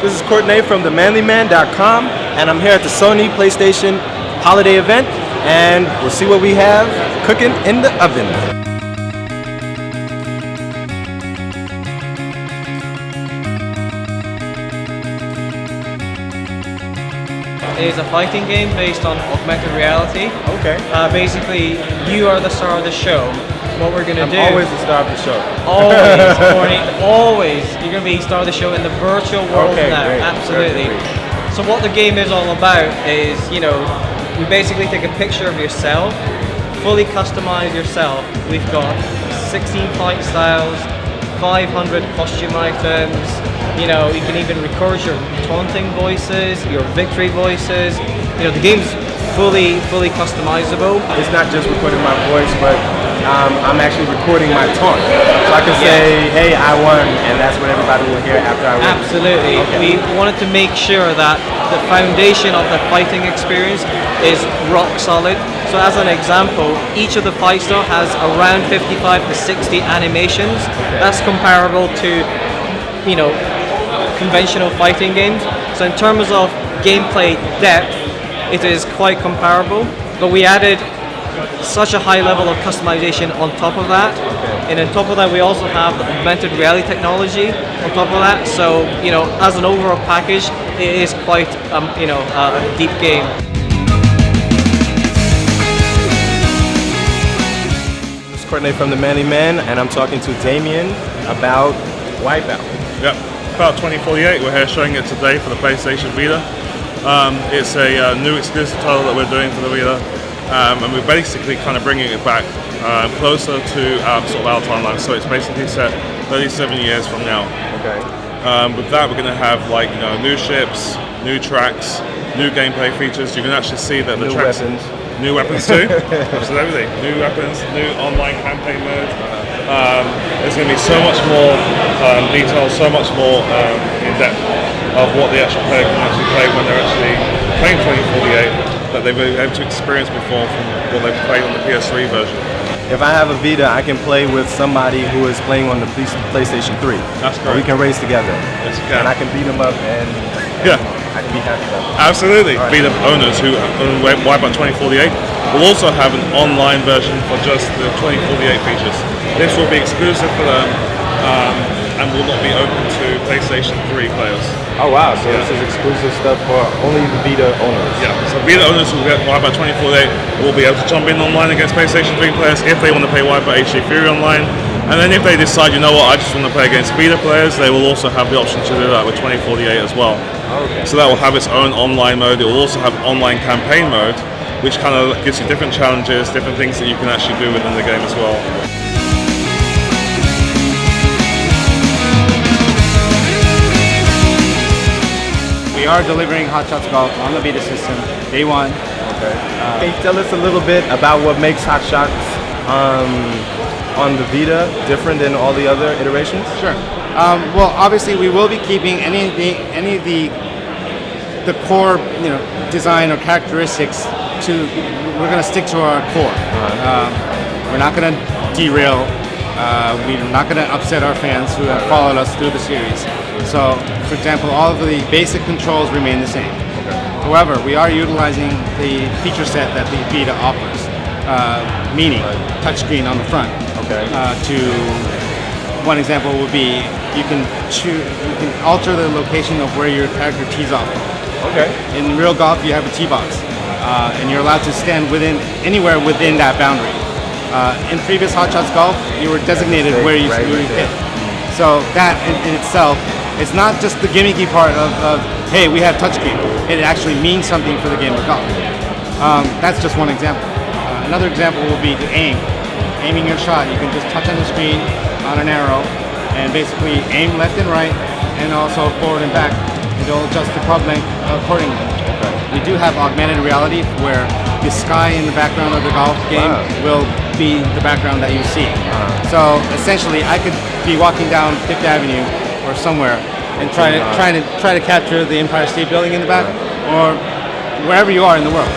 This is Courtney from themanlyman.com, and I'm here at the Sony PlayStation holiday event, and we'll see what we have cooking in the oven. It is a fighting game based on augmented reality. Okay. Basically, you are the star of the show. What we're gonna do? Always the star of the show. Always, Courtney, always. You're gonna be star of the show in the virtual world now. Great. Absolutely. So what the game is all about is, we basically take a picture of yourself, fully customize yourself. We've got 16 fight styles, 500 costume items. You can even record your taunting voices, your victory voices. The game's fully customizable. It's not just recording my voice, but I'm actually recording my taunt. So I can say, hey, I won, and that's what everybody will hear after I win. Absolutely. Okay. We wanted to make sure that the foundation of the fighting experience is rock solid. So as an example, each of the fight style has around 55 to 60 animations. Okay. That's comparable to, conventional fighting games. So in terms of gameplay depth, it is quite comparable, but we added such a high level of customization on top of that. Okay. And on top of that, we also have the augmented reality technology on top of that. So, as an overall package, it is quite, a deep game. This is Courtney from The Manly Man, and I'm talking to Damien about Wipeout. Yep, about 2048. We're here showing it today for the PlayStation Vita. It's a new exclusive title that we're doing for the Vita, and we're basically kind of bringing it back closer to our timeline. So it's basically set 37 years from now. Okay. With that, we're going to have new ships, new tracks, new gameplay features. You can actually see that the tracks, new weapons too. Absolutely, new weapons, new online campaign mode. There's going to be so much more detail, so much more in depth of what the actual player can actually play when they're actually playing 2048 that they've been able to experience before from what they've played on the PS3 version. If I have a Vita, I can play with somebody who is playing on the PlayStation 3. That's correct. We can race together. Yes, you can. And I can beat them up, and I can be happy about it. Absolutely. Right. Vita owners who own Wipeout 2048 will also have an online version for just the 2048 features. This will be exclusive for them and will not be open to PlayStation 3 players. Oh wow, so this is exclusive stuff for only the Vita owners. Yeah, so Vita owners who get Wipeout 2048 will be able to jump in online against PlayStation 3 players if they want to play Wipeout HD Fury online. And then if they decide, I just want to play against Vita players, they will also have the option to do that with 2048 as well. Okay. So that will have its own online mode. It will also have online campaign mode, which kind of gives you different challenges, different things that you can actually do within the game as well. We are delivering Hot Shots Golf on the Vita system, day one. Okay. Can you tell us a little bit about what makes Hot Shots on the Vita different than all the other iterations? Sure. Well, obviously, we will be keeping any of the core, design or characteristics. We're going to stick to our core. We're not going to derail. We're not going to upset our fans who have followed us through the series. So, for example, all of the basic controls remain the same. However, we are utilizing the feature set that the Vita offers, meaning touchscreen on the front. Okay. One example would be you can alter the location of where your character tees off. Okay. In real golf, you have a tee box, and you're allowed to stand anywhere within that boundary. In previous Hot Shots Golf, you were designated where you hit. So that in itself, it's not just the gimmicky part of hey, we have touchscreen. It actually means something for the game of golf. That's just one example. Another example will be to aim. Aiming your shot, you can just touch on the screen on an arrow and basically aim left and right and also forward and back. It'll adjust the club length accordingly. We do have augmented reality where the sky in the background of the golf game will be the background that you see. So essentially, I could be walking down Fifth Avenue or somewhere and try to capture the Empire State Building in the back, or wherever you are in the world.